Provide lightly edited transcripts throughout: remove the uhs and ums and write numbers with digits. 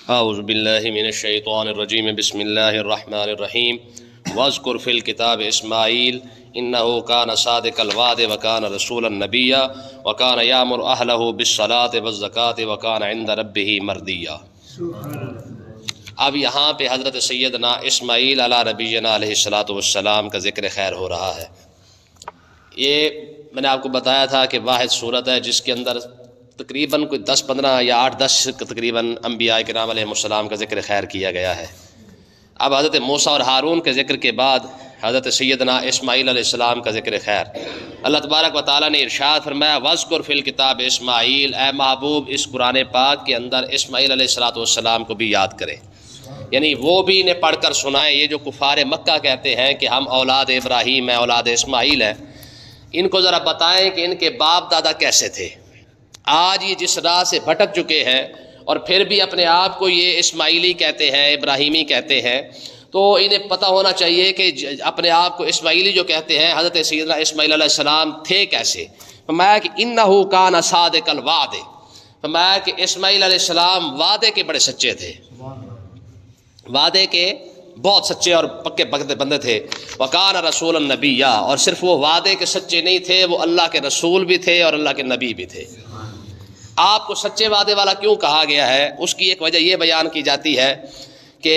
اعوذ باللہ من الشیطان الرجیم بسم اللہ الرحمن الرحیم واذکر فی الکتاب اسماعیل انہ کان صادق الوعد وکان رسولا نبیا وکان یامر اہلہ بالصلاۃ والزکاۃ وکان عند ربہ مردیا۔ اب یہاں پہ حضرت سیدنا اسماعیل علی نبینا علیہ الصلاۃ والسلام کا ذکر خیر ہو رہا ہے۔ یہ میں نے آپ کو بتایا تھا کہ واحد صورت ہے جس کے اندر تقریباً کوئی 10-15 یا 8-10 تقریباً انبیاء کرام علیہ السلام کا ذکر خیر کیا گیا ہے۔ اب حضرت موسیٰ اور ہارون کے ذکر کے بعد حضرت سیدنا اسماعیل علیہ السلام کا ذکر خیر۔ اللہ تبارک و تعالیٰ نے ارشاد فرمایا وَاذْكُرْ فِي الْكِتَابِ اسماعیل، اے محبوب اس قرآن پاک کے اندر اسماعیل علیہ السلام کو بھی یاد کرے، یعنی وہ بھی انہیں پڑھ کر سنائیں۔ یہ جو کفار مکہ کہتے ہیں کہ ہم اولاد ابراہیم ہیں، اولاد اسماعیل ہیں، ان کو ذرا بتائیں کہ ان کے باپ دادا کیسے تھے۔ آج یہ جس راہ سے بھٹک چکے ہیں اور پھر بھی اپنے آپ کو یہ اسماعیلی کہتے ہیں، ابراہیمی کہتے ہیں، تو انہیں پتہ ہونا چاہیے کہ اپنے آپ کو اسماعیلی جو کہتے ہیں حضرت سیدنا اسماعیل علیہ السلام تھے کیسے۔ فرمایا کہ انہ کان صادق الوعد، فرمایا کہ اسماعیل علیہ السلام وعدے کے بڑے سچے تھے، وعدے کے بہت سچے اور پکے بندے تھے۔ وکان رسول النبی، اور صرف وہ وعدے کے سچے نہیں تھے، وہ اللہ کے رسول بھی تھے اور اللہ کے نبی بھی تھے۔ آپ کو سچے وعدے والا کیوں کہا گیا ہے؟ اس کی ایک وجہ یہ بیان کی جاتی ہے کہ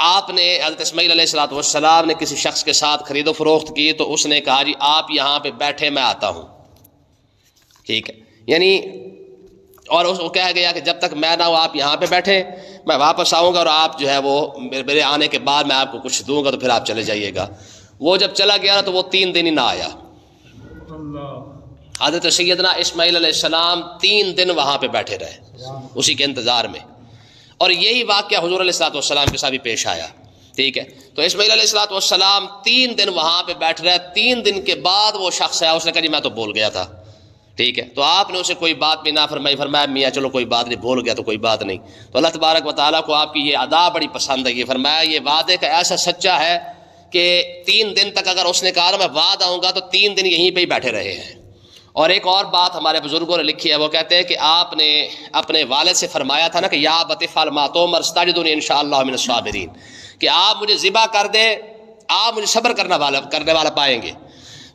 آپ نے حضرت اسماعیل علیہ السلام نے کسی شخص کے ساتھ خرید و فروخت کی تو اس نے کہا جی آپ یہاں پہ بیٹھے میں آتا ہوں، ٹھیک ہے، یعنی اور اس کو کہا گیا کہ جب تک میں نہ ہوں آپ یہاں پہ بیٹھے، میں واپس آؤں گا اور آپ جو ہے وہ میرے آنے کے بعد میں آپ کو کچھ دوں گا تو پھر آپ چلے جائیے گا۔ وہ جب چلا گیا نا تو وہ 3 دن ہی نہ آیا۔ حضرت سیدنا اسماعیل علیہ السلام 3 دن وہاں پہ بیٹھے رہے اسی کے انتظار میں، اور یہی واقعہ حضور علیہ السلام کے ساتھ بھی پیش آیا، ٹھیک ہے۔ تو اسماعیل علیہ السلام 3 دن وہاں پہ بیٹھ رہے، 3 دن کے بعد وہ شخص آیا، اس نے کہا جی میں تو بھول گیا تھا، ٹھیک ہے۔ تو آپ نے اسے کوئی بات بھی نہ فرمائی، فرمایا میاں چلو کوئی بات نہیں، بھول گیا تو کوئی بات نہیں۔ تو اللہ تبارک و تعالیٰ کو آپ کی یہ ادا بڑی پسند ہے، یہ فرمایا یہ وعدے کا ایسا سچا ہے کہ 3 دن تک اگر اس نے کہا میں بعد آؤں گا تو 3 دن یہیں پہ ہی بیٹھے رہے ہیں۔ اور ایک اور بات ہمارے بزرگوں نے لکھی ہے، وہ کہتے ہیں کہ آپ نے اپنے والد سے فرمایا تھا نا کہ یا ابت افعل ما تؤمر ستجدنی ان شاء اللہ من الصابرین، کہ آپ مجھے ذبح کر دیں، آپ مجھے صبر کرنے والا پائیں گے۔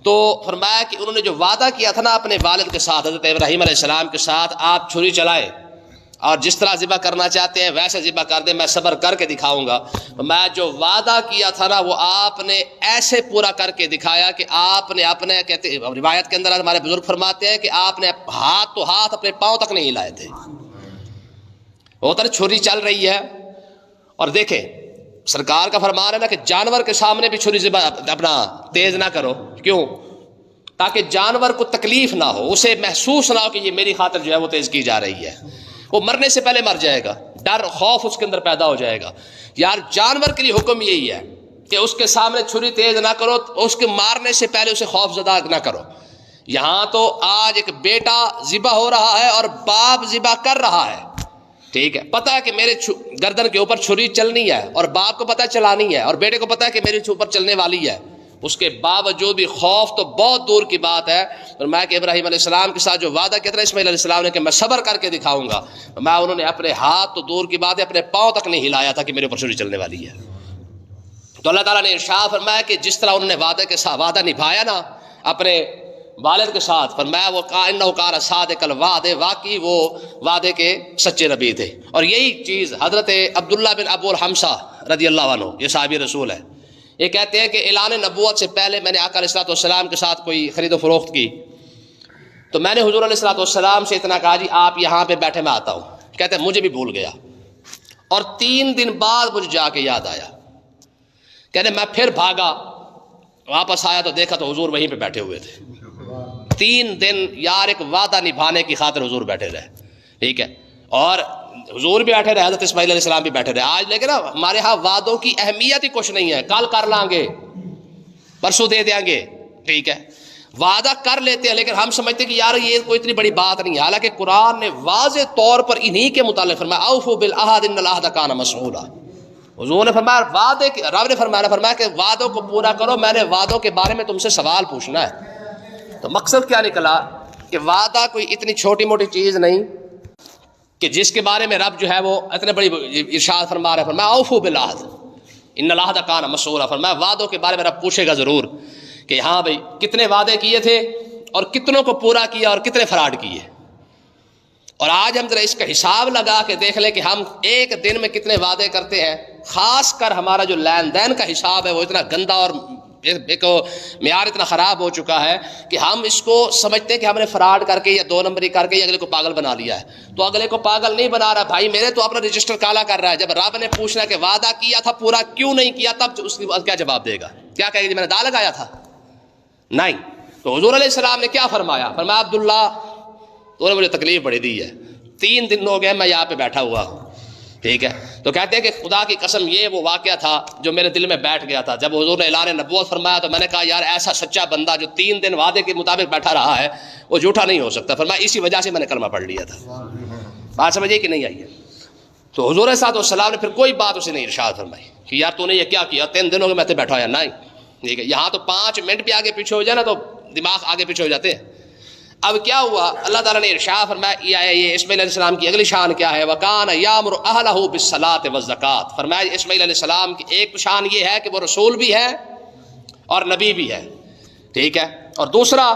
تو فرمایا کہ انہوں نے جو وعدہ کیا تھا نا اپنے والد کے ساتھ، حضرت ابراہیم علیہ السلام کے ساتھ، آپ چھری چلائیں اور جس طرح ذبح کرنا چاہتے ہیں ویسے ذبح کر دیں، میں صبر کر کے دکھاؤں گا۔ میں جو وعدہ کیا تھا نا وہ آپ نے ایسے پورا کر کے دکھایا کہ آپ نے اپنے، کہتے روایت کے اندر ہمارے بزرگ فرماتے ہیں کہ آپ نے ہاتھ تو ہاتھ اپنے پاؤں تک نہیں ہلائے تھے۔ وہ تو چھری چل رہی ہے، اور دیکھیں سرکار کا فرمان ہے نا کہ جانور کے سامنے بھی چھری ذبح اپنا تیز نہ کرو، کیوں؟ تاکہ جانور کو تکلیف نہ ہو، اسے محسوس نہ ہو کہ یہ میری خاطر جو ہے وہ تیز کی جا رہی ہے، وہ مرنے سے پہلے مر جائے گا، ڈر خوف اس کے اندر پیدا ہو جائے گا۔ یار جانور کے لیے حکم یہی ہے کہ اس کے سامنے چھری تیز نہ کرو، اس کے مارنے سے پہلے اسے خوف زدہ نہ کرو۔ یہاں تو آج ایک بیٹا ذبح ہو رہا ہے اور باپ ذبح کر رہا ہے، ٹھیک ہے، پتہ ہے کہ میرے گردن کے اوپر چھری چلنی ہے، اور باپ کو پتہ ہے چلانی ہے، اور بیٹے کو پتہ ہے کہ میرے اوپر چلنے والی ہے، اس کے باوجود بھی خوف تو بہت دور کی بات ہے۔ فرمایا کہ ابراہیم علیہ السلام کے ساتھ جو وعدہ کیا تھا اسماعیل علیہ السلام نے کہ میں صبر کر کے دکھاؤں گا، میں انہوں نے اپنے ہاتھ تو دور کی بات ہے اپنے پاؤں تک نہیں ہلایا تھا کہ میرے اوپر چھری چلنے والی ہے۔ تو اللہ تعالیٰ نے ارشاد فرمایا کہ جس طرح انہوں نے وعدے کے ساتھ وعدہ نبھایا نا اپنے والد کے ساتھ، فرمایا وہ انہ کان صادق الوعد، واقعی وہ وعدے کے سچے نبی تھے۔ اور یہی چیز حضرت عبداللہ بن ابو الحمصہ رضی اللہ عنہ، یہ صحابی رسول ہے، یہ کہتے ہیں کہ اعلان نبوت سے پہلے میں نے آقا علیہ السلام کے ساتھ کوئی خرید و فروخت کی، تو میں نے حضور علیہ السلام سے اتنا کہا جی آپ یہاں پہ بیٹھے میں آتا ہوں، کہتے ہیں مجھے بھی بھول گیا، اور 3 دن بعد مجھے جا کے یاد آیا، کہتے میں پھر بھاگا، واپس آیا تو دیکھا تو حضور وہیں پہ بیٹھے ہوئے تھے۔ 3 دن یار ایک وعدہ نبھانے کی خاطر حضور بیٹھے رہے، ٹھیک ہے، اور حضور بھی بیٹھے رہے، حضرت اسماعیل علیہ السلام بھی بیٹھے رہے۔ آج لیکن نا ہمارے ہاں وعدوں کی اہمیت ہی کچھ نہیں ہے، کل کر لیں گے، پرسوں دے دیں گے، ٹھیک ہے، وعدہ کر لیتے ہیں لیکن ہم سمجھتے ہیں کہ یار یہ کوئی اتنی بڑی بات نہیں ہے، حالانکہ قرآن نے واضح طور پر انہی کے متعلق فرمایا اوفوا بالعہد ان العہد کان مسئولا۔ حضور نے فرمایا وعدے، رب نے فرمایا کہ وعدوں کو پورا کرو، میں نے وعدوں کے بارے میں تم سے سوال پوچھنا ہے۔ تو مقصد کیا نکلا کہ وعدہ کوئی اتنی چھوٹی موٹی چیز نہیں، کہ جس کے بارے میں رب جو ہے وہ اتنے بڑی ارشاد فرما رہا ہے، فرمایا اوفو بالعہد ان العہد کان مسئولا، فرمایا وعدوں کے بارے میں رب پوچھے گا ضرور کہ ہاں بھائی کتنے وعدے کیے تھے اور کتنوں کو پورا کیا اور کتنے فراڈ کیے. اور آج ہم ذرا اس کا حساب لگا کے دیکھ لیں کہ ہم ایک دن میں کتنے وعدے کرتے ہیں. خاص کر ہمارا جو لین دین کا حساب ہے وہ اتنا گندا اور ایک معیار اتنا خراب ہو چکا ہے کہ ہم اس کو سمجھتے ہیں کہ ہم نے فراڈ کر کے یا دو نمبری کر کے اگلے کو پاگل بنا لیا ہے. تو اگلے کو پاگل نہیں بنا رہا بھائی، میرے تو اپنا رجسٹر کالا کر رہا ہے. جب رب نے پوچھنا کہ وعدہ کیا تھا پورا کیوں نہیں کیا، تب اس کے بعد کیا جواب دے گا؟ کیا کہے گا میں نے دا لگایا تھا؟ نہیں. تو حضور علیہ السلام نے کیا فرمایا؟ فرمایا عبداللہ تو نے مجھے تکلیف بڑی دی ہے، 3 دن ہو گئے میں یہاں پہ بیٹھا ہوا ہوں. ٹھیک ہے، تو کہتے ہیں کہ خدا کی قسم یہ وہ واقعہ تھا جو میرے دل میں بیٹھ گیا تھا. جب حضور نے اعلان نبوت فرمایا تو میں نے کہا یار ایسا سچا بندہ جو 3 دن وعدے کے مطابق بیٹھا رہا ہے وہ جھوٹا نہیں ہو سکتا. فرمایا اسی وجہ سے میں نے کلمہ پڑھ لیا تھا. بات سمجھیے کہ نہیں آئی ہے؟ تو حضور صلی اللہ علیہ وسلم نے پھر کوئی بات اسے نہیں ارشاد فرمائی کہ یار تو نے یہ کیا کیا، 3 دنوں میں میں بیٹھا ہوا. نہیں، ٹھیک ہے، یہاں تو 5 منٹ بھی آگے پیچھے ہو جائے نا تو دماغ آگے پیچھے ہو جاتے ہیں. اب کیا ہوا؟ اللہ تعالیٰ نے ارشاد فرمایا یہ اسماعیل علیہ السلام کی اگلی شان کیا ہے؟ وَكَانَ يَأْمُرُ أَهْلَهُ بِالصَّلَاةِ وَالزَّكَاةِ. فرمایا اسماعیل علیہ السلام کی ایک شان یہ ہے کہ وہ رسول بھی ہے اور نبی بھی ہے. ٹھیک ہے، اور دوسرا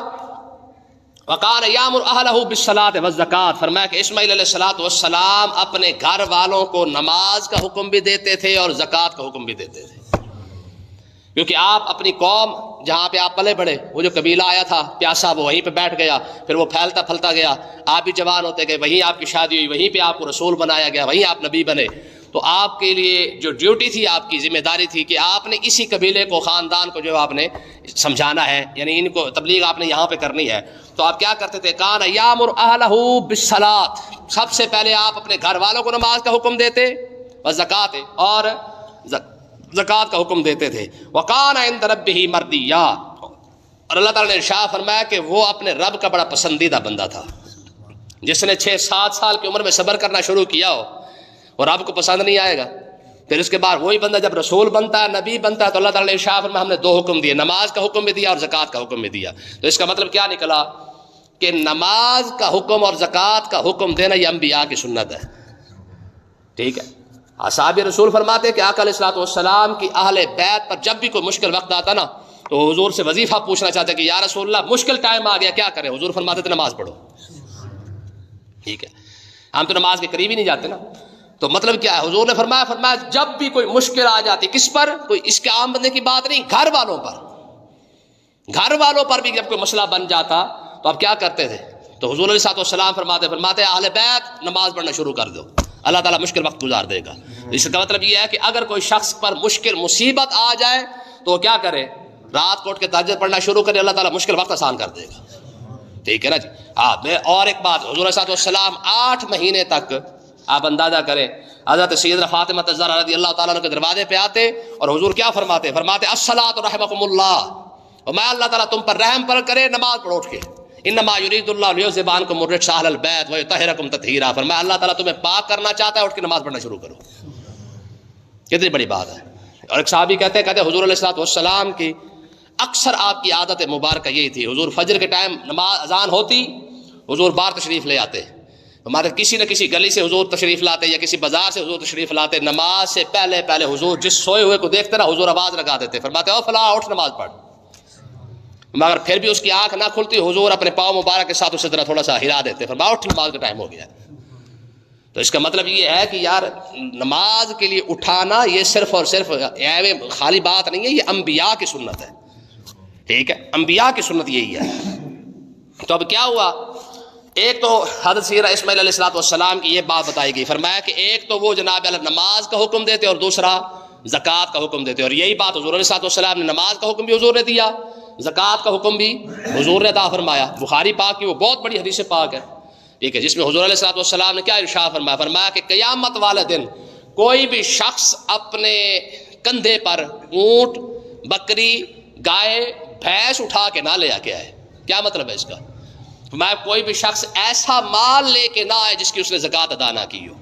وَكَانَ يَأْمُرُ أَهْلَهُ بِالصَّلَاةِ وَالزَّكَاةِ. فرمایا کہ اسماعیل علیہ السلام اپنے گھر والوں کو نماز کا حکم بھی دیتے تھے اور زکوٰۃ کا حکم بھی دیتے تھے. کیونکہ آپ اپنی قوم جہاں پہ آپ پلے بڑھے، وہ جو قبیلہ آیا تھا پیاسا وہ وہیں پہ بیٹھ گیا، پھر وہ پھیلتا پھلتا گیا، آپ بھی جوان ہوتے گئے، وہیں آپ کی شادی ہوئی، وہیں پہ آپ کو رسول بنایا گیا، وہیں آپ نبی بنے. تو آپ کے لیے جو ڈیوٹی تھی، آپ کی ذمہ داری تھی کہ آپ نے اسی قبیلے کو، خاندان کو جو آپ نے سمجھانا ہے، یعنی ان کو تبلیغ آپ نے یہاں پہ کرنی ہے. تو آپ کیا کرتے تھے؟ کان یامر اہلہ بالصلاۃ، سب سے پہلے آپ اپنے گھر والوں کو نماز کا حکم دیتے، والزکوٰۃ اور زکوٰۃ کا حکم دیتے تھے. وَقَانَ عِندَ رَبِّهِ مَرْضِيًّا، اور اللہ تعالیٰ نے ارشاد فرمایا کہ وہ اپنے رب کا بڑا پسندیدہ بندہ تھا. جس نے 6-7 سال کی عمر میں صبر کرنا شروع کیا ہو اور رب کو پسند نہیں آئے گا. پھر اس کے بعد وہی بندہ جب رسول بنتا ہے، نبی بنتا ہے، تو اللہ تعالیٰ نے ارشاد فرمایا ہم نے 2 حکم دیے، نماز کا حکم بھی دیا اور زکوٰۃ کا حکم بھی دیا. تو اس کا مطلب کیا نکلا کہ نماز کا حکم اور زکوٰۃ کا حکم دینا یہ انبیاء کی سنت ہے. ٹھیک ہے، اصحاب رسول فرماتے کہ آقا علیہ السلام کی اہل بیت پر جب بھی کوئی مشکل وقت آتا نا تو حضور سے وظیفہ پوچھنا چاہتے کہ یا رسول اللہ مشکل ٹائم آ گیا کیا کریں؟ حضور فرماتے تھے نماز پڑھو. ٹھیک ہے، ہم تو نماز کے قریب ہی نہیں جاتے نا. تو مطلب کیا ہے؟ حضور نے فرمایا جب بھی کوئی مشکل آ جاتی، کس پر؟ کوئی اس کے عام بندے کی بات نہیں، گھر والوں پر. گھر والوں پر بھی جب کوئی مسئلہ بن جاتا تو آپ کیا کرتے تھے؟ تو حضور علیہ السلام فرماتے اہل بیت نماز پڑھنا شروع کر دو، اللہ تعالیٰ مشکل وقت گزار دے گا. اس کا مطلب یہ ہے کہ اگر کوئی شخص پر مشکل مصیبت آ جائے تو وہ کیا کرے؟ رات کو اٹھ کے تہجد پڑھنا شروع کرے، اللہ تعالیٰ مشکل وقت آسان کر دے گا. ٹھیک ہے نا جی. اور ایک بات، حضور علیہ السلام 8 مہینے تک آپ اندازہ کریں حضرت سیدنا فاطمہ الزہرا رضی اللہ تعالیٰ عنہ کے دروازے پہ آتے اور حضور کیا فرماتے الصلاۃ رحمکم اللہ، اور میں اللہ تعالیٰ تم پر رحم پر کرے، نماز پڑھو اٹھ کے. انما یرید اللہ لیذھب عنکم الرجس اہل البیت ویطہرکم تطہیرا. فرمایا اللہ تعالیٰ تمہیں پاک کرنا چاہتا ہے، اٹھ کے نماز پڑھنا شروع کرو. کتنی بڑی بات ہے. اور ایک صحابی کہتے حضور علیہ السلام کی اکثر آپ کی عادت مبارکہ یہی تھی، حضور فجر کے ٹائم نماز اذان ہوتی حضور باہر تشریف لے آتے، ہمارے کسی نہ کسی گلی سے حضور تشریف لاتے یا کسی بازار سے حضور تشریف لاتے. نماز سے پہلے حضور جس سوئے ہوئے کو دیکھتے نا حضور آواز لگا دیتے، فرماتے او فلاں اٹھ نماز پڑھ. مگر پھر بھی اس کی آنکھ نہ کھلتی، حضور اپنے پاؤں مبارک کے ساتھ اسے ذرا تھوڑا سا ہلا دیتے، فرمایا اٹھ نماز کا ٹائم ہو گیا. تو اس کا مطلب یہ ہے کہ یار نماز کے لیے اٹھانا یہ صرف اور صرف خالی بات نہیں ہے، یہ انبیاء کی سنت ہے. ٹھیک ہے، انبیاء کی سنت یہی ہے. تو اب کیا ہوا؟ ایک تو حضرت سیدنا اسماعیل علیہ السلام کی یہ بات بتائی گئی، فرمایا کہ ایک تو وہ جناب علیہ نماز کا حکم دیتے اور دوسرا زکوٰۃ کا حکم دیتے. اور یہی بات حضور علیہ السلام نے، نماز کا حکم بھی حضور نے دیا، زکوٰۃ کا حکم بھی حضور نے عطا فرمایا. بخاری پاک کی وہ بہت بڑی حدیث پاک ہے، ٹھیک ہے، جس میں حضور علیہ السلام نے کیا ارشاد فرمایا؟ فرمایا کہ قیامت والے دن کوئی بھی شخص اپنے کندھے پر اونٹ، بکری، گائے، بھینس اٹھا کے نہ لے کے آئے. کیا مطلب ہے اس کا؟ فرمایا کوئی بھی شخص ایسا مال لے کے نہ آئے جس کی اس نے زکوٰۃ ادا نہ کی ہو.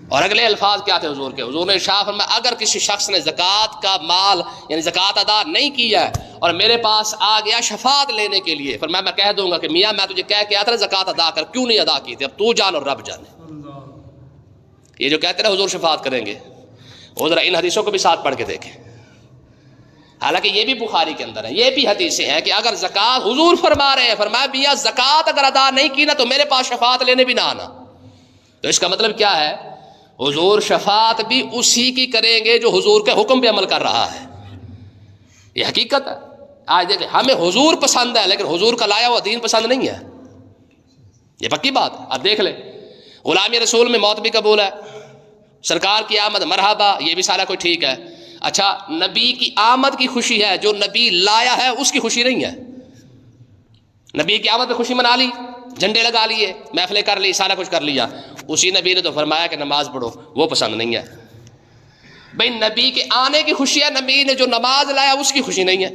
اور اگلے الفاظ کیا تھے حضور کے؟ حضور نے ارشاد فرمایا اگر کسی شخص نے زکوٰۃ کا مال یعنی زکوٰۃ ادا نہیں کیا ہے اور میرے پاس آ گیا شفاعت لینے کے لیے، فرمایا میں کہہ دوں گا کہ میاں میں تجھے کہہ کے آیا تھا زکوٰۃ ادا کر، کیوں نہیں ادا کی تھی؟ اب تو جان اور رب جانے. یہ جو کہتے ہیں نا حضور شفاعت کریں گے، وہ ذرا ان حدیثوں کو بھی ساتھ پڑھ کے دیکھیں. حالانکہ یہ بھی بخاری کے اندر ہے، یہ بھی حدیثیں ہیں کہ اگر زکوٰۃ، حضور فرما رہے ہیں، فرمایا میاں زکوٰۃ اگر ادا نہیں کی نا تو میرے پاس شفاعت لینے بھی نہ آنا. تو اس کا مطلب کیا ہے؟ حضور شفاعت بھی اسی کی کریں گے جو حضور کے حکم پہ عمل کر رہا ہے. یہ حقیقت ہے. آج دیکھیں، ہمیں حضور پسند ہے لیکن حضور کا لایا ہوا دین پسند نہیں ہے، یہ پکی بات ہے. اب دیکھ لیں، غلامی رسول میں موت بھی قبول ہے، سرکار کی آمد مرحبا، یہ بھی سارا کوئی ٹھیک ہے. اچھا، نبی کی آمد کی خوشی ہے، جو نبی لایا ہے اس کی خوشی نہیں ہے. نبی کی آمد پہ خوشی منا لی، جھنڈے لگا لیے، محفلیں کر لی، سارا کچھ کر لیا، اسی نبی نے تو فرمایا کہ نماز پڑھو، وہ پسند نہیں ہے. بھئی نبی کے آنے کی خوشی ہے، نبی نے جو نماز لایا اس کی خوشی نہیں ہے،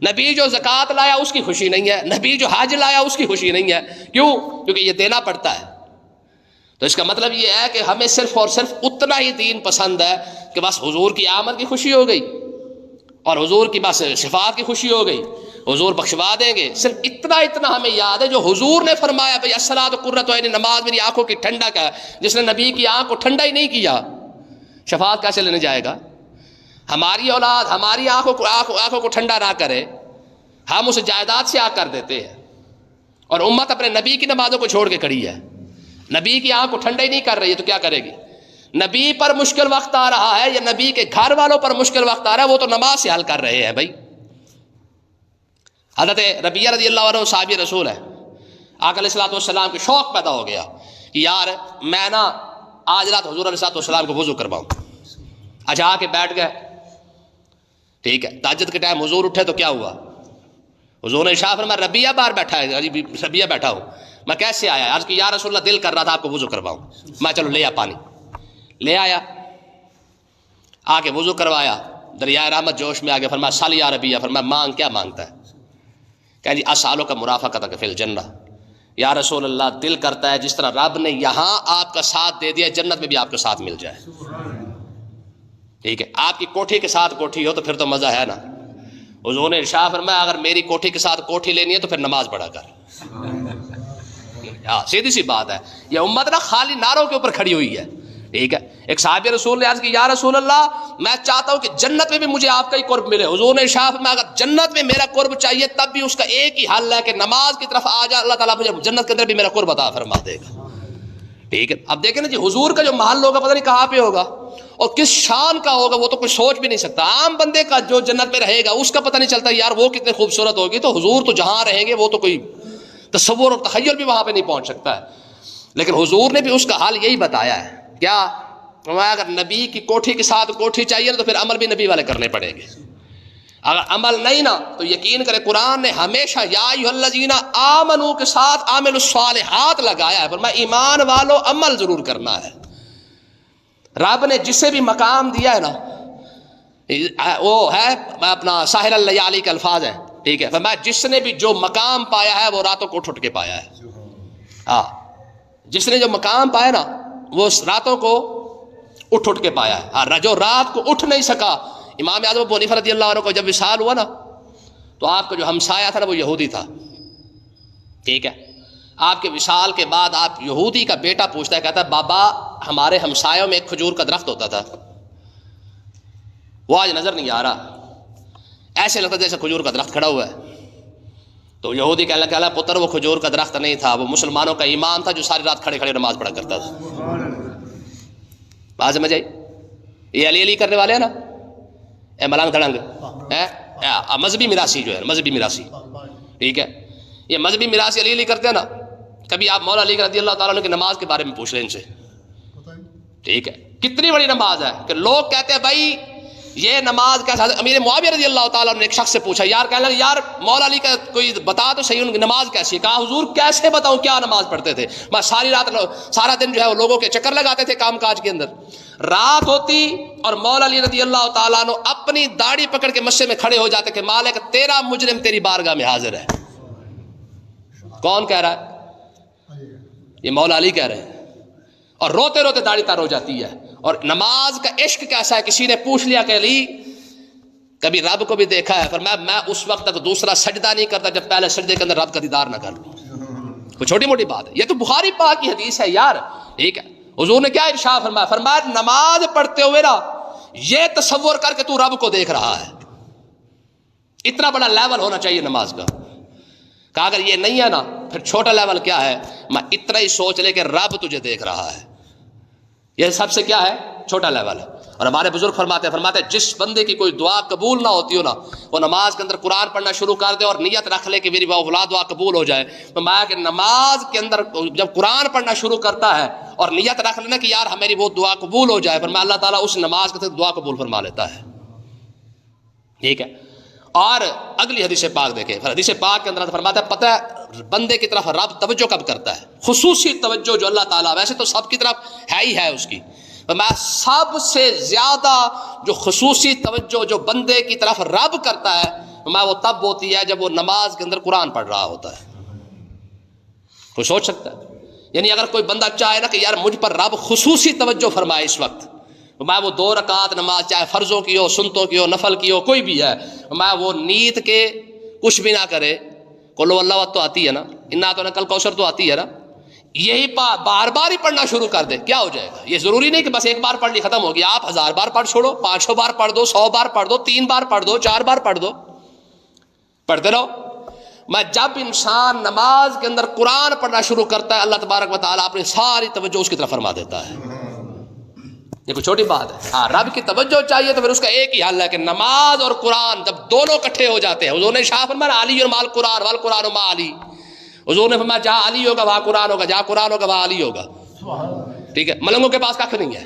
نبی جو زکوٰۃ لایا اس کی خوشی نہیں ہے، نبی جو حج لایا اس کی خوشی نہیں ہے. کیوں؟ کیونکہ یہ دینا پڑتا ہے. تو اس کا مطلب یہ ہے کہ ہمیں صرف اور صرف اتنا ہی دین پسند ہے کہ بس حضور کی آمد کی خوشی ہو گئی اور حضور کی بس شفاعت کی خوشی ہو گئی، حضور بخشوا دیں گے. صرف اتنا ہمیں یاد ہے جو حضور نے فرمایا بھئی الصلاۃ قرۃ عین، نماز میری آنکھوں کی ٹھنڈک ہے. جس نے نبی کی آنکھ کو ٹھنڈا ہی نہیں کیا، شفاعت کیسے لینے جائے گا؟ ہماری اولاد ہماری آنکھوں کو ٹھنڈا نہ کرے، ہم اسے جائیداد سے آگ کر دیتے ہیں، اور امت اپنے نبی کی نمازوں کو چھوڑ کے کھڑی ہے. نبی کی آنکھ کو ٹھنڈا ہی نہیں کر رہی ہے تو کیا کرے گی؟ نبی پر مشکل وقت آ رہا ہے یا نبی کے گھر والوں پر مشکل وقت آ رہا ہے، وہ تو نماز سے حل کر رہے ہیں. بھائی حضرت ربیعہ رضی اللہ عنہ صحابی رسول ہے، آقا علیہ الصلوۃ والسلام کے شوق پیدا ہو گیا کہ یار میں نا آج رات حضور علیہ الصلوۃ والسلام کو وضو کرواؤں. اچھا، آ کے بیٹھ گئے، ٹھیک ہے. تہجد کے ٹائم حضور اٹھے تو کیا ہوا؟ حضور نے ارشاد فرمایا ربیعہ باہر بیٹھا ہے، ربیعہ بیٹھا ہو. میں کیسے آیا؟ عرض کی یا رسول اللہ دل کر رہا تھا آپ کو وضو کرواؤں. میں چلو لے آ پانی، لے آیا، آ کے وضو کروایا، دریائے رحمت جوش میں آ گیا. فرمایا سال یا ربیعہ، فرمایا مانگ، کیا مانگتا ہے؟ کہ جی اسالو کا مرافقتک فی الجنہ. یا رسول اللہ دل کرتا ہے جس طرح رب نے یہاں آپ کا ساتھ دے دیا جنت میں بھی آپ کا ساتھ مل جائے. ٹھیک ہے، آپ کی کوٹھی کے ساتھ کوٹھی ہو تو پھر تو مزہ ہے نا. حضور نے ارشاد فرمایا اگر میری کوٹھی کے ساتھ کوٹھی لینی ہے تو پھر نماز پڑھا کر. ہاں سیدھی سی بات ہے. یہ امت نا خالی نعروں کے اوپر کھڑی ہوئی ہے. ٹھیک ہے، ایک صحابی رسول نے عرض کی یا رسول اللہ میں چاہتا ہوں کہ جنت میں بھی مجھے آپ کا ہی قرب ملے. حضور نے ارشاد فرمایا اگر جنت میں میرا قرب چاہیے تب بھی اس کا ایک ہی حل ہے کہ نماز کی طرف آ جا، اللہ تعالیٰ مجھے جنت کے اندر بھی میرا قرب عطا فرما دے گا. ٹھیک ہے، اب دیکھیں نا جی حضور کا جو محل ہوگا پتہ نہیں کہاں پہ ہوگا اور کس شان کا ہوگا، وہ تو کوئی سوچ بھی نہیں سکتا. عام بندے کا جو جنت میں رہے گا اس کا پتہ نہیں چلتا یار وہ کتنے خوبصورت ہوگی. تو حضور تو جہاں رہیں گے وہ تو کوئی تصور اور تخیل بھی وہاں پہ نہیں پہنچ سکتا ہے. لیکن حضور نے بھی اس کا حال یہی بتایا ہے. کیا؟ اگر نبی کی کوٹھی کے ساتھ کوٹھی چاہیے نا تو پھر عمل بھی نبی والے کرنے پڑیں گے. اگر عمل نہیں نا تو یقین کرے قرآن نے ہمیشہ یا ایھا الذین آمنو کے ساتھ عاملوا الصالحات لگایا ہے. فرمایا ایمان والو عمل ضرور کرنا ہے. رب نے جسے بھی مقام دیا ہے نا وہ ہے اپنا ساحر اللیالی کے الفاظ ہیں. ٹھیک ہے، فرمایا جس نے بھی جو مقام پایا ہے وہ راتوں کو اٹھ کے پایا ہے. ہاں، جس نے جو مقام پایا نا وہ راتوں کو اٹھ کے پایا ہے. ہاں، جو رات کو اٹھ نہیں سکا، امام اعظم ابو حنیفہ رضی اللہ عنہ کو جب وصال ہوا نا تو آپ کا جو ہمسایہ تھا نا وہ یہودی تھا. ٹھیک ہے، آپ کے وصال کے بعد آپ یہودی کا بیٹا پوچھتا ہے، کہتا ہے بابا ہمارے ہمسایوں میں ایک کھجور کا درخت ہوتا تھا، وہ آج نظر نہیں آ رہا، ایسے لگتا جیسے کھجور کا درخت کھڑا ہوا ہے. تو یہودی کہنے لگا پتر وہ کھجور کا درخت نہیں تھا، وہ مسلمانوں کا امام تھا جو ساری رات کھڑے کھڑے نماز پڑھا کرتا تھا. بات سمجھ آئی؟ یہ علی علی کرنے والے ہیں نا، اے ملانگ دھڑنگ، مذہبی میراثی جو ہے مذہبی میراثی. ٹھیک ہے، یہ مذہبی میراثی علی علی کرتے ہیں نا. کبھی آپ مولا علی رضی اللہ تعالیٰ عنہ کی نماز کے بارے میں پوچھ لیں ان سے. ٹھیک ہے، کتنی بڑی نماز ہے کہ لوگ کہتے ہیں بھائی یہ نماز کیسا. امیر معاویہ رضی اللہ تعالیٰ نے ایک شخص سے پوچھا، یار کہنے لگا یار مولا علی کا کوئی بتا تو صحیح ان کی نماز کیسی ہے. کہا حضور کیسے بتاؤں کیا نماز پڑھتے تھے. میں ساری رات سارا دن جو ہے وہ لوگوں کے چکر لگاتے تھے کام کاج کے اندر. رات ہوتی اور مولا علی رضی اللہ تعالیٰ عنہ اپنی داڑھی پکڑ کے مسجد میں کھڑے ہو جاتے کہ مالک تیرا مجرم تیری بارگاہ میں حاضر ہے. کون کہہ رہا ہے؟ یہ مولا علی کہہ رہے ہیں. اور روتے روتے داڑھی تار ہو جاتی ہے. اور نماز کا عشق کیسا ہے، کسی نے پوچھ لیا کہ علی کبھی رب کو بھی دیکھا ہے؟ فرمایا میں اس وقت تک دوسرا سجدہ نہیں کرتا جب پہلے سجدے کے اندر رب کا دیدار نہ کر لوں. کوئی چھوٹی موٹی بات ہے، یہ تو بخاری پاک کی حدیث ہے یار. ٹھیک ہے، حضور نے کیا ارشاد فرمایا؟ فرمایا نماز پڑھتے ہوئے نا یہ تصور کر کے تو رب کو دیکھ رہا ہے. اتنا بڑا لیول ہونا چاہیے نماز کا. کہا اگر یہ نہیں ہے نا پھر چھوٹا لیول کیا ہے؟ میں اتنا ہی سوچ لے کہ رب تجھے دیکھ رہا ہے. یہ سب سے کیا ہے؟ چھوٹا لیول ہے. اور ہمارے بزرگ فرماتے ہیں جس بندے کی کوئی دعا قبول نہ ہوتی ہو نا وہ نماز کے اندر قرآن پڑھنا شروع کر دے اور نیت رکھ لے کہ میری فلاں دعا قبول ہو جائے. فرمایا کہ نماز کے اندر جب قرآن پڑھنا شروع کرتا ہے اور نیت رکھ لینا کہ یار میری وہ دعا قبول ہو جائے، فرمایا اللہ تعالیٰ اس نماز کے اندر دعا قبول فرما لیتا ہے. ٹھیک ہے. اور اگلی حدیث پاک دیکھیں. حدیث پاک کے اندر فرماتا ہے پتہ ہے بندے کی طرف رب توجہ کب کرتا ہے؟ خصوصی توجہ جو اللہ تعالیٰ، ویسے تو سب کی طرف ہے ہی ہے اس کی، میں سب سے زیادہ جو خصوصی توجہ جو بندے کی طرف رب کرتا ہے میں وہ تب ہوتی ہے جب وہ نماز کے اندر قرآن پڑھ رہا ہوتا ہے. کوئی سوچ سکتا ہے؟ یعنی اگر کوئی بندہ چاہے نا کہ یار مجھ پر رب خصوصی توجہ فرمائے اس وقت، میں وہ 2 رکعت نماز چاہے فرضوں کی ہو، سنتوں کی ہو، نفل کی ہو، کوئی بھی ہے، میں وہ نیت کے کچھ بھی نہ کرے. قل ہو اللہ تو آتی ہے نا، انا تو کل کوثر تو آتی ہے نا، یہی بار بار ہی پڑھنا شروع کر دے، کیا ہو جائے گا؟ یہ ضروری نہیں کہ بس ایک بار پڑھ لی ختم ہوگی. آپ 1000 بار پڑھ چھوڑو، 500 بار پڑھ دو، 100 بار پڑھ دو، 3 بار پڑھ دو، 4 بار پڑھ دو، پڑھتے رہو. میں جب انسان نماز کے اندر قرآن پڑھنا شروع کرتا ہے اللہ تبارک و تعالیٰ اپنی ساری توجہ اس کی طرف فرما دیتا ہے. یہ کوئی چھوٹی بات ہے؟ ہاں رب کی توجہ چاہیے تو پھر اس کا ایک ہی حل ہے کہ نماز اور قرآن جب دونوں اکٹھے ہو جاتے ہیں. حضور نے شاہ فرمایا علی اور مال قرآن والقرآن مع علی. حضور نے فرمایا جہاں علی ہوگا وہاں قرآن ہوگا، جہاں قرآن ہوگا وہاں علی ہوگا. ٹھیک ہے. ملنگوں کے پاس کھ نہیں ہے،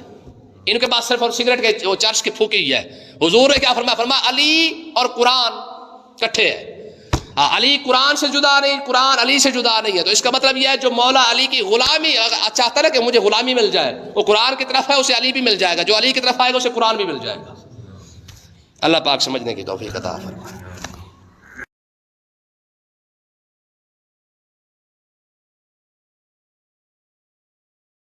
ان کے پاس صرف اور سگریٹ کے وہ چرچ کی پھوکی ہی ہے. حضور نے کیا فرمایا؟ فرمایا علی اور قرآن کٹھے ہیں. علی قرآن سے جدا نہیں، قرآن علی سے جدا نہیں ہے. تو اس کا مطلب یہ ہے جو مولا علی کی غلامی چاہتا ہے کہ مجھے غلامی مل جائے، وہ قرآن کی طرف ہے اسے علی بھی مل جائے گا، جو علی کی طرف آئے گا اسے قرآن بھی مل جائے گا. اللہ پاک سمجھنے کی توفیق عطا فرمائے.